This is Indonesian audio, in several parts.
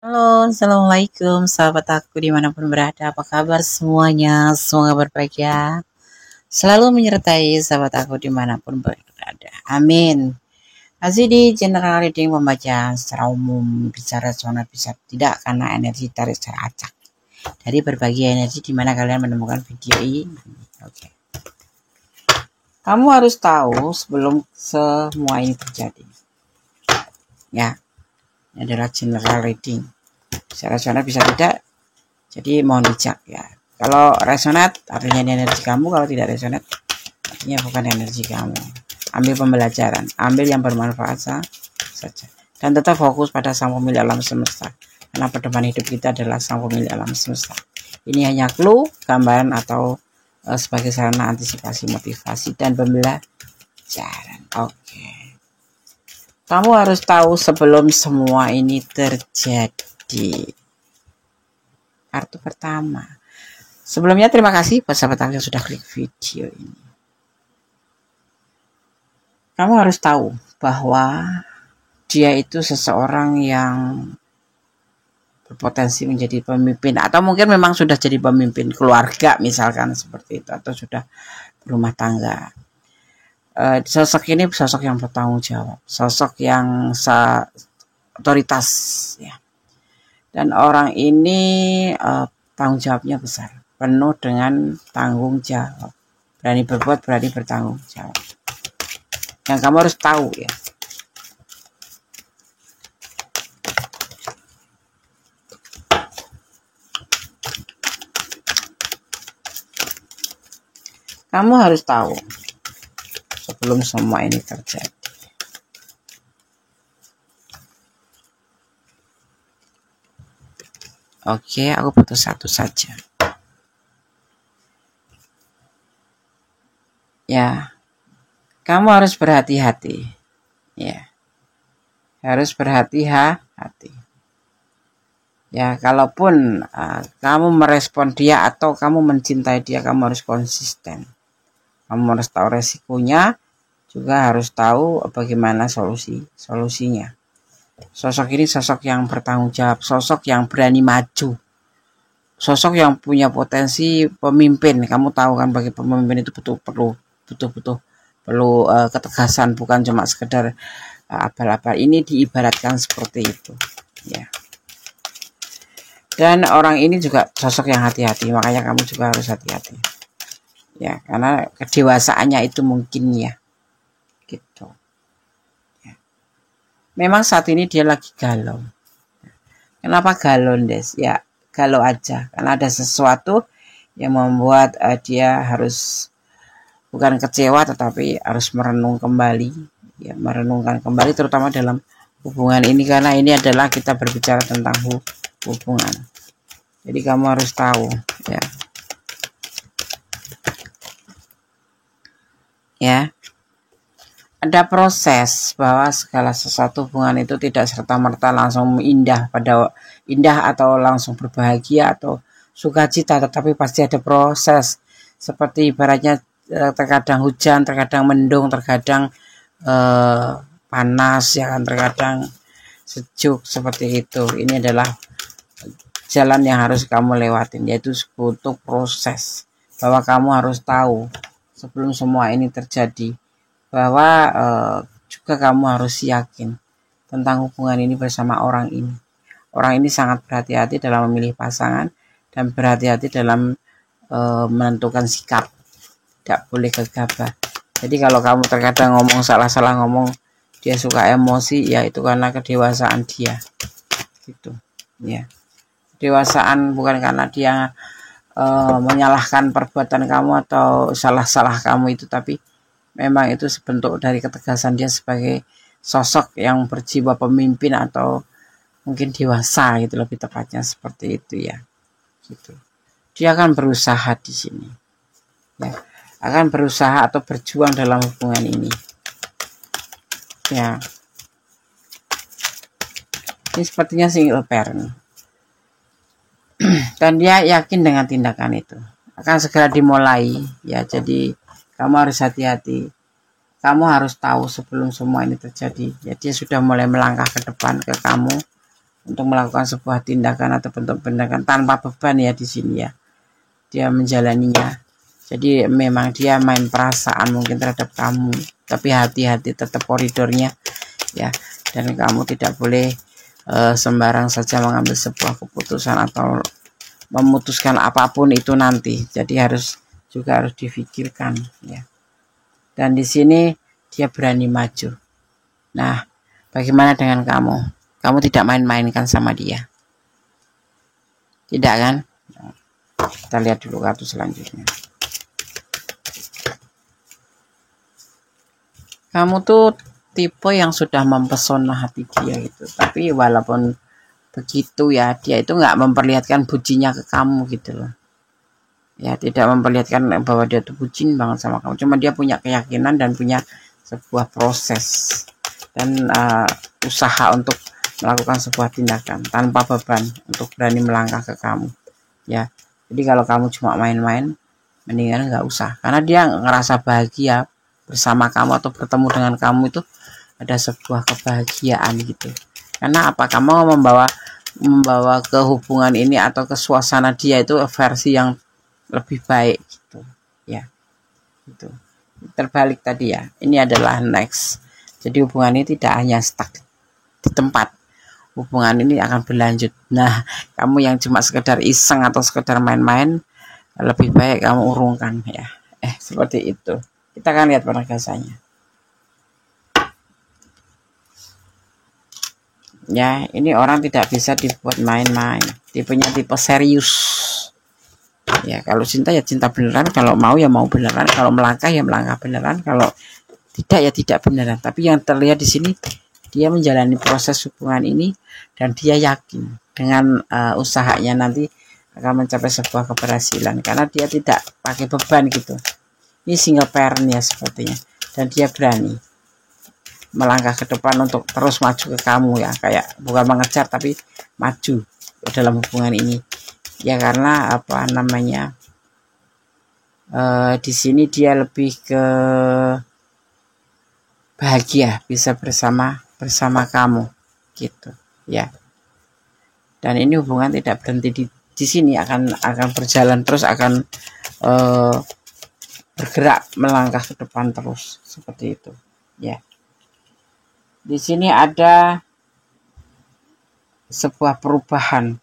Halo, Assalamualaikum sahabat aku dimanapun berada. Apa kabar semuanya? Semoga berbahagia. Selalu menyertai sahabat aku dimanapun berada. Amin. Masih di general reading pembacaan secara umum, bisa rasional bisa tidak karena energi tarik secara acak. Dari berbagai energi di mana kalian menemukan video ini. Oke. Kamu harus tahu sebelum semua ini terjadi. Ya, ini adalah general reading. Bisa rasional bisa tidak. Jadi mohon bijak ya. Kalau resonat artinya ini energi kamu, kalau tidak resonat artinya bukan energi kamu. Ambil pembelajaran, ambil yang bermanfaat saja. Dan tetap fokus pada sang pemilik alam semesta. Karena pedoman hidup kita adalah sang pemilik alam semesta. Ini hanya clue, gambaran atau sebagai sarana antisipasi, motivasi, dan pembelajaran. Oke. Kamu harus tahu sebelum semua ini terjadi. Kartu pertama. Sebelumnya terima kasih buat sahabat yang sudah klik video ini. Kamu harus tahu bahwa dia itu seseorang yang berpotensi menjadi pemimpin, atau mungkin memang sudah jadi pemimpin keluarga misalkan seperti itu, atau sudah berumah tangga. Sosok ini sosok yang bertanggung jawab, sosok yang otoritas ya. Dan orang ini tanggung jawabnya besar, penuh dengan tanggung jawab. Berani berbuat, berani bertanggung jawab. Yang kamu harus tahu ya. Kamu harus tahu sebelum semua ini terjadi. Oke, aku butuh satu saja. Ya, kamu harus berhati-hati. Ya, harus berhati-hati. Ya, kalaupun kamu merespon dia atau kamu mencintai dia, kamu harus konsisten. Kamu harus tahu resikonya, juga harus tahu bagaimana solusinya. Sosok ini sosok yang bertanggung jawab, sosok yang berani maju, sosok yang punya potensi pemimpin. Kamu tahu kan, bagi pemimpin itu perlu ketegasan, bukan cuma sekedar abal-abal. Ini diibaratkan seperti itu ya. Dan orang ini juga sosok yang hati-hati, makanya kamu juga harus hati-hati ya, karena kedewasaannya itu mungkin ya gitu ya. Memang saat ini dia lagi galau. Kenapa galau, Des? Ya galau aja karena ada sesuatu yang membuat dia harus bukan kecewa tetapi harus merenung kembali ya, merenungkan kembali terutama dalam hubungan ini, karena ini adalah kita berbicara tentang hubungan. Jadi kamu harus tahu ya. Ya. Ada proses bahwa segala sesuatu hubungan itu tidak serta-merta langsung indah atau langsung berbahagia atau sukacita, tetapi pasti ada proses. Seperti ibaratnya terkadang hujan, terkadang mendung, terkadang panas ya kan, terkadang sejuk, seperti itu. Ini adalah jalan yang harus kamu lewatin, yaitu butuh proses. Bahwa kamu harus tahu sebelum semua ini terjadi, bahwa juga kamu harus yakin tentang hubungan ini bersama orang ini. Orang ini sangat berhati-hati dalam memilih pasangan dan berhati-hati dalam menentukan sikap. Tidak boleh gegabah. Jadi kalau kamu terkadang ngomong salah-salah ngomong, dia suka emosi, ya itu karena kedewasaan dia. Gitu. Ya. Kedewasaan bukan karena dia menyalahkan perbuatan kamu atau salah-salah kamu itu, tapi memang itu sebentuk dari ketegasan dia sebagai sosok yang berjiwa pemimpin atau mungkin dewasa gitu, lebih tepatnya seperti itu ya. Gitu. Dia akan berusaha di sini. Ya, akan berusaha atau berjuang dalam hubungan ini. Ya. Ini sepertinya single parent. Dan dia yakin dengan tindakan itu akan segera dimulai ya. Jadi kamu harus hati-hati. Kamu harus tahu sebelum semua ini terjadi. Ya, dia sudah mulai melangkah ke depan ke kamu. untuk melakukan sebuah tindakan atau bentuk tindakan tanpa beban ya di sini ya. Dia menjalaninya. Jadi memang dia main perasaan mungkin terhadap kamu, tapi hati-hati tetap koridornya ya. Dan kamu tidak boleh sembarang saja mengambil sebuah keputusan atau memutuskan apapun itu nanti. Jadi harus difikirkan ya. Dan di sini dia berani maju. Nah, bagaimana dengan kamu? Kamu tidak main-mainkan sama dia. Tidak kan? Kita lihat dulu kartu selanjutnya. Kamu tuh tipe yang sudah mempesona hati dia gitu. Tapi walaupun begitu ya, dia itu nggak memperlihatkan bucinnya ke kamu gitu loh. Ya, tidak memperlihatkan bahwa dia tuh bucin banget sama kamu. Cuma dia punya keyakinan dan punya sebuah proses dan usaha untuk melakukan sebuah tindakan tanpa beban untuk berani melangkah ke kamu. Ya, jadi kalau kamu cuma main-main, mendingan nggak usah. Karena dia ngerasa bahagia bersama kamu atau bertemu dengan kamu itu ada sebuah kebahagiaan gitu. Karena apa? Kamu membawa ke hubungan ini atau ke suasana dia itu versi yang lebih baik gitu. Ya. Gitu. Terbalik tadi ya. Ini adalah next. Jadi hubungan ini tidak hanya stuck di tempat. Hubungan ini akan berlanjut. Nah, kamu yang cuma sekedar iseng atau sekedar main-main, lebih baik kamu urungkan ya. Seperti itu. Kita akan lihat penegasannya. Ya, ini orang tidak bisa dibuat main-main. Tipenya tipe serius. Ya, kalau cinta ya cinta beneran, kalau mau ya mau beneran, kalau melangkah ya melangkah beneran, kalau tidak ya tidak beneran. Tapi yang terlihat di sini dia menjalani proses hubungan ini dan dia yakin dengan usahanya nanti akan mencapai sebuah keberhasilan karena dia tidak pakai beban gitu. Ini single parent ya sepertinya, dan dia berani melangkah ke depan untuk terus maju ke kamu ya, kayak bukan mengejar tapi maju dalam hubungan ini ya. Karena apa namanya, di sini dia lebih ke bahagia bisa bersama kamu gitu ya. Dan ini hubungan tidak berhenti di sini, akan berjalan terus, akan bergerak melangkah ke depan terus seperti itu ya. Di sini ada sebuah perubahan.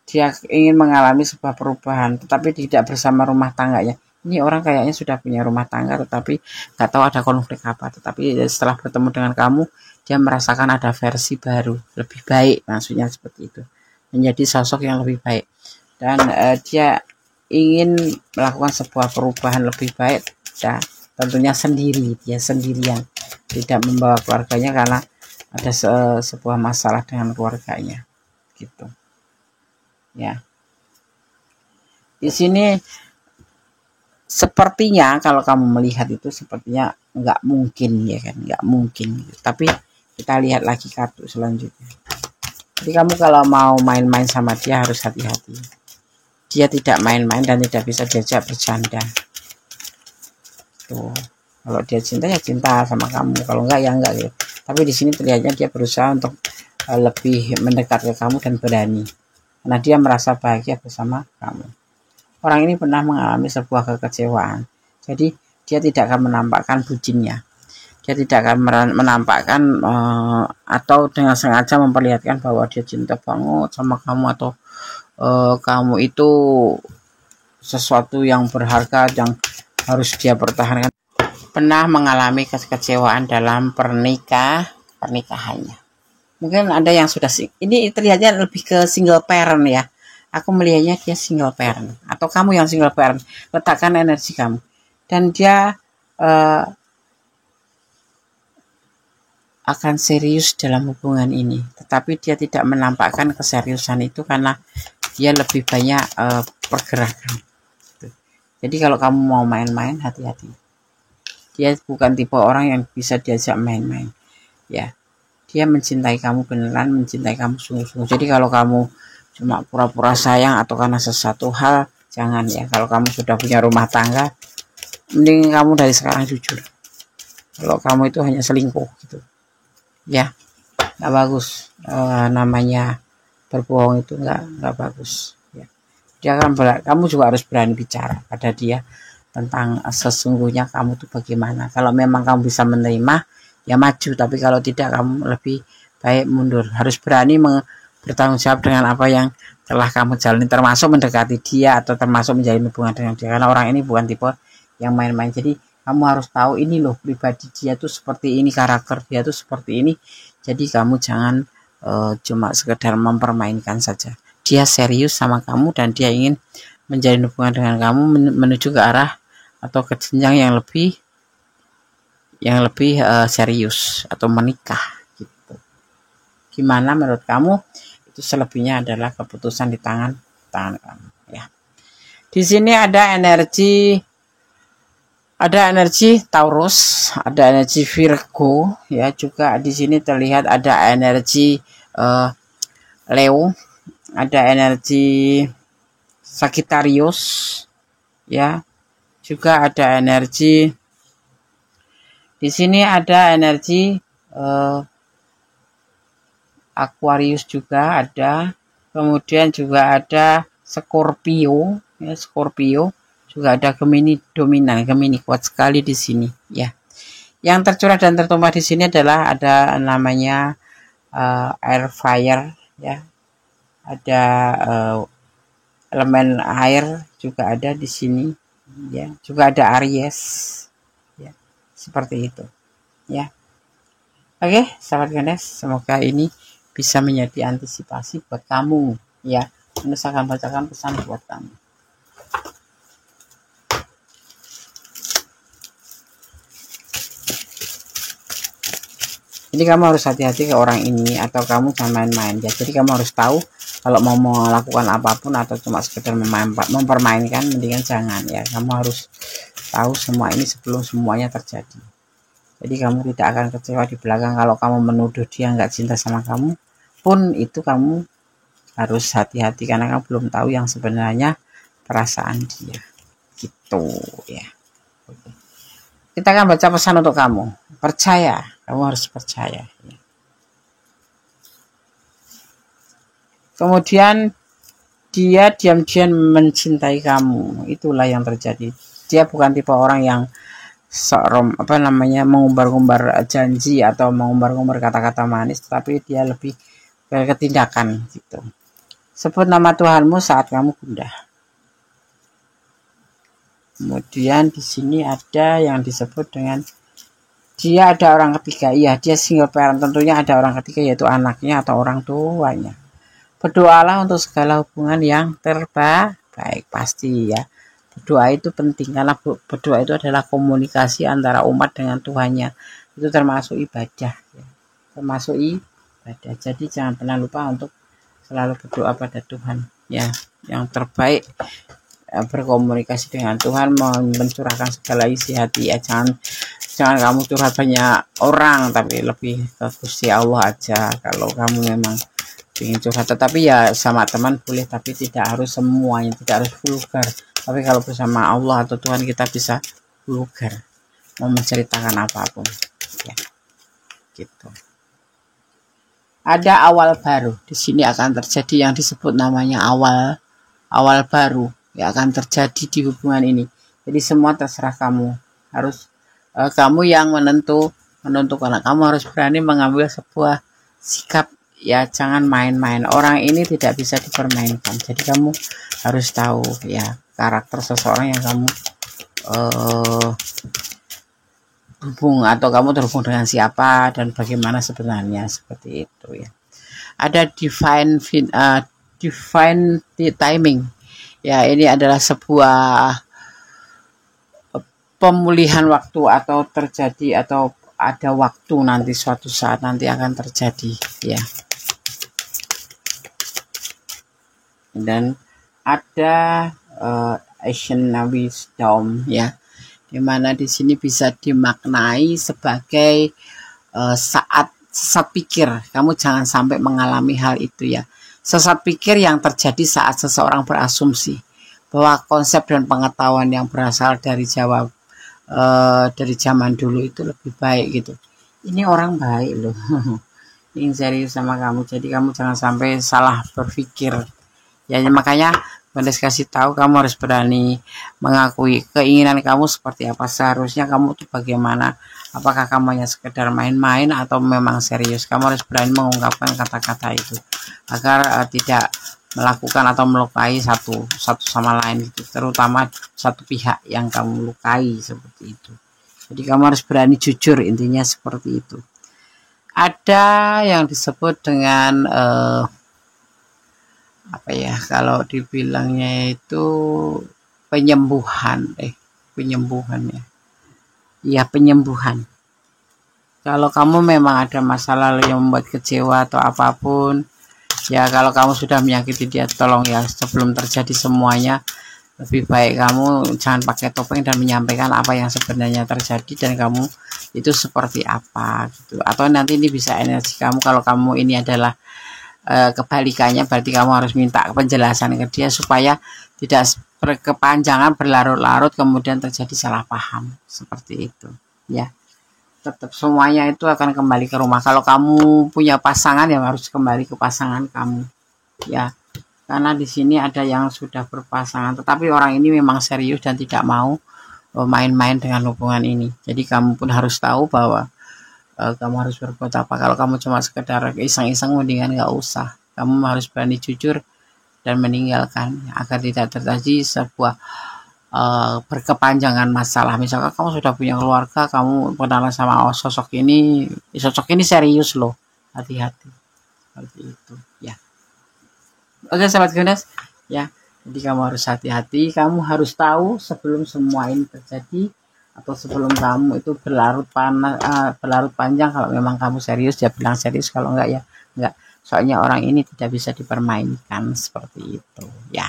Dia ingin mengalami sebuah perubahan, tetapi tidak bersama rumah tangganya. Ini orang kayaknya sudah punya rumah tangga, tetapi nggak tahu ada konflik apa. Tetapi setelah bertemu dengan kamu, dia merasakan ada versi baru, lebih baik, maksudnya seperti itu. Menjadi sosok yang lebih baik. Dan dia ingin melakukan sebuah perubahan lebih baik, dan tentunya sendiri, dia sendirian, tidak membawa keluarganya karena ada sebuah masalah dengan keluarganya, gitu. Ya, di sini sepertinya kalau kamu melihat itu sepertinya nggak mungkin ya kan, nggak mungkin. Tapi kita lihat lagi kartu selanjutnya. Jadi kamu kalau mau main-main sama dia harus hati-hati. Dia tidak main-main dan tidak bisa diajak bercanda. Tuh, kalau dia cinta ya cinta sama kamu, kalau enggak ya enggak gitu. Tapi di sini terlihatnya dia berusaha untuk lebih mendekat ke kamu dan berani. Karena dia merasa bahagia bersama kamu. Orang ini pernah mengalami sebuah kekecewaan. Jadi dia tidak akan menampakkan bucinnya. Dia tidak akan menampakkan atau dengan sengaja memperlihatkan bahwa dia cinta banget sama kamu, atau kamu itu sesuatu yang berharga yang harus dia pertahankan. Pernah mengalami kekecewaan dalam pernikahannya. Mungkin ada yang sudah, ini terlihatnya lebih ke single parent ya. Aku melihatnya dia single parent, atau kamu yang single parent. Letakkan energi kamu. Dan dia akan serius dalam hubungan ini. Tetapi dia tidak menampakkan keseriusan itu karena dia lebih banyak pergerakan. Jadi kalau kamu mau main-main, hati-hati. Dia bukan tipe orang yang bisa diajak main-main. Ya. Dia mencintai kamu beneran, mencintai kamu sungguh-sungguh. Jadi kalau kamu cuma pura-pura sayang atau karena sesuatu hal, jangan ya. Kalau kamu sudah punya rumah tangga, mending kamu dari sekarang jujur. Kalau kamu itu hanya selingkuh gitu, ya nggak bagus. Namanya berbohong itu nggak bagus ya. Kamu juga harus berani bicara pada dia tentang sesungguhnya kamu tuh bagaimana. Kalau memang kamu bisa menerima ya maju, tapi kalau tidak kamu lebih baik mundur. Harus berani bertanggung jawab dengan apa yang telah kamu jalani, termasuk mendekati dia atau termasuk menjalin hubungan dengan dia, karena orang ini bukan tipe yang main-main. Jadi kamu harus tahu ini loh pribadi dia tuh seperti ini, karakter dia tuh seperti ini. Jadi kamu jangan cuma sekedar mempermainkan saja. Dia serius sama kamu dan dia ingin menjalin hubungan dengan kamu menuju ke arah atau ke jenjang yang lebih serius atau menikah gitu. Gimana menurut kamu? Itu selebihnya adalah keputusan di tangan kamu ya. Di sini ada energi Taurus, ada energi Virgo ya, juga di sini terlihat ada energi Leo, ada energi Sagittarius ya, juga ada energi di sini, ada energi Aquarius juga ada, kemudian juga ada Scorpio ya, Scorpio juga ada, Gemini dominan, Gemini kuat sekali di sini ya. Yang tercurah dan tertumpah di sini adalah ada namanya air fire ya, ada elemen air juga ada di sini ya, juga ada Aries ya, seperti itu ya. Oke sahabat Ganes, semoga ini bisa menjadi antisipasi buat kamu ya. Saya akan bacakan pesan buat kamu. Jadi kamu harus hati-hati ke orang ini, atau kamu jangan main-main ya. Jadi kamu harus tahu kalau mau melakukan apapun atau cuma sekedar mempermainkan, mendingan jangan ya. Kamu harus tahu semua ini sebelum semuanya terjadi. Jadi kamu tidak akan kecewa di belakang. Kalau kamu menuduh dia nggak cinta sama kamu pun, itu kamu harus hati-hati karena kamu belum tahu yang sebenarnya perasaan dia gitu ya. Oke. Kita akan baca pesan untuk kamu. Percaya, kamu harus percaya ya. Kemudian dia diam-diam mencintai kamu, itulah yang terjadi. Dia bukan tipe orang yang mengumbar-umbar janji atau mengumbar-umbar kata-kata manis, tapi dia lebih ke tindakan gitu. Sebut nama Tuhanmu saat kamu gundah. Kemudian di sini ada yang disebut dengan dia ada orang ketiga. Iya, dia single parent, tentunya ada orang ketiga, yaitu anaknya atau orang tuanya. Berdoalah untuk segala hubungan yang terbaik, pasti ya. Berdoa itu penting karena berdoa itu adalah komunikasi antara umat dengan Tuhannya. Itu termasuk ibadah ya. Termasuk ibadah. Jadi jangan pernah lupa untuk selalu berdoa pada Tuhan ya. Yang terbaik berkomunikasi dengan Tuhan, mencurahkan segala isi hati ya. Jangan kamu curhat banyak orang, tapi lebih ke Gusti Allah aja. Kalau kamu memang ingin curhat, tetapi ya sama teman boleh, tapi tidak harus semuanya, tidak harus vulgar. Tapi kalau bersama Allah atau Tuhan kita bisa vulgar, mau menceritakan apapun ya gitu. Ada awal baru di sini akan terjadi yang disebut namanya awal baru ya, akan terjadi di hubungan ini. Jadi semua terserah kamu, harus kamu yang menentukan. Kamu harus berani mengambil sebuah sikap ya, jangan main-main. Orang ini tidak bisa dipermainkan. Jadi kamu harus tahu ya karakter seseorang yang kamu hubung, atau kamu terhubung dengan siapa dan bagaimana sebenarnya, seperti itu ya. Ada divine timing ya, ini adalah sebuah pemulihan waktu, atau terjadi, atau ada waktu nanti, suatu saat nanti akan terjadi ya. Dan ada Asian wisdom ya, dimana di sini bisa dimaknai sebagai saat sesat pikir. Kamu jangan sampai mengalami hal itu ya. Sesat pikir yang terjadi saat seseorang berasumsi bahwa konsep dan pengetahuan yang berasal dari dari zaman dulu itu lebih baik gitu. Ini orang baik loh. ingin serius sama kamu. Jadi kamu jangan sampai salah berpikir. Ya makanya Bunda kasih tahu kamu harus berani mengakui keinginan kamu seperti apa. Seharusnya kamu tuh bagaimana. Apakah kamu hanya sekedar main-main atau memang serius. Kamu harus berani mengungkapkan kata-kata itu agar tidak melakukan atau melukai satu sama lain gitu. Terutama satu pihak yang kamu lukai seperti itu. Jadi kamu harus berani jujur, intinya seperti itu. Ada yang disebut dengan apa ya, kalau dibilangnya itu penyembuhan ya. Iya, penyembuhan. Kalau kamu memang ada masalah yang membuat kecewa atau apapun, ya kalau kamu sudah menyakiti dia, tolong ya sebelum terjadi semuanya, lebih baik kamu jangan pakai topeng dan menyampaikan apa yang sebenarnya terjadi dan kamu itu seperti apa gitu. Atau nanti ini bisa energi kamu, kalau kamu ini adalah kebalikannya, berarti kamu harus minta penjelasan ke dia supaya tidak berkepanjangan, berlarut-larut, kemudian terjadi salah paham seperti itu ya. Tetap semuanya itu akan kembali ke rumah. Kalau kamu punya pasangan ya harus kembali ke pasangan kamu ya, karena di sini ada yang sudah berpasangan tetapi orang ini memang serius dan tidak mau main-main dengan hubungan ini. Jadi kamu pun harus tahu bahwa kamu harus berbuat apa. Kalau kamu cuma sekedar iseng-iseng, mendingan nggak usah. Kamu harus berani jujur dan meninggalkan agar tidak terjadi sebuah berkepanjangan masalah. Misalkan kamu sudah punya keluarga, kamu kenalan sama sosok ini serius loh, hati-hati seperti itu ya. Oke sahabat Gunas ya, jadi kamu harus hati-hati, kamu harus tahu sebelum semua ini terjadi atau sebelum kamu itu berlarut panjang. Kalau memang kamu serius ya bilang serius, kalau enggak ya enggak. Soalnya orang ini tidak bisa dipermainkan seperti itu ya.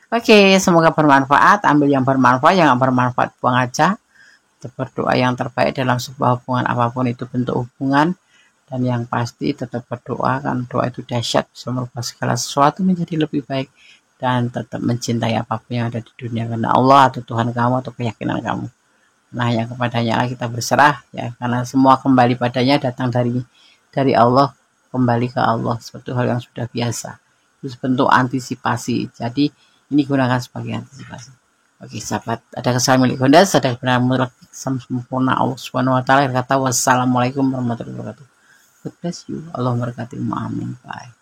Oke, semoga bermanfaat. Ambil yang bermanfaat, yang nggak bermanfaat buang aja. Berdoa yang terbaik dalam sebuah hubungan apapun itu bentuk hubungan. Dan yang pasti tetap berdoa, kan doa itu dahsyat, bisa merubah segala sesuatu menjadi lebih baik. Dan tetap mencintai apapun yang ada di dunia, karena Allah atau Tuhan kamu atau keyakinan kamu. Nah, yang kepadanya lah kita berserah ya, karena semua kembali padanya, datang dari Allah, kembali ke Allah, seperti hal yang sudah biasa. Itu bentuk antisipasi. Jadi ini gunakan sebagai antisipasi. Oke sahabat, ada kesalahan milik Honda, ada benar sempurna Allah Subhanahu wa taala. Kata wassalamualaikum warahmatullahi wabarakatuh. God bless you. Allah memberkatimu. Amin. Bye.